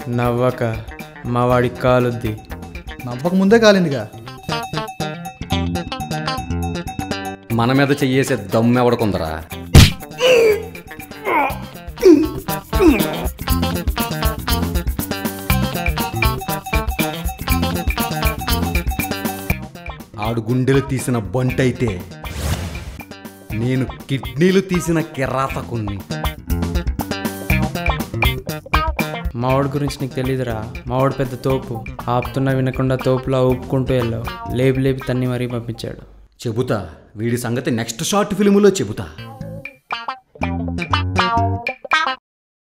నవ్వక మా వాడికి కాలుద్ది. నవ్వక ముందే కాలిందిగా. మన మీద చెయ్యేసే దమ్ము ఎవడకుందరా? ఆడు గుండెలు తీసిన బంటైతే నేను కిడ్నీలు తీసిన కిరాతకుణ్ణి. మావాడి గురించి నీకు తెలీదురా. మావాడు పెద్ద తోపు. ఆపుతున్నా వినకుండా తోపులా ఊపుకుంటూ వెళ్ళావు. లేపి తన్ని మరీ పంపించాడు. చెబుతా, వీడి సంగతి నెక్స్ట్ షార్ట్ ఫిల్ములో చెబుతా.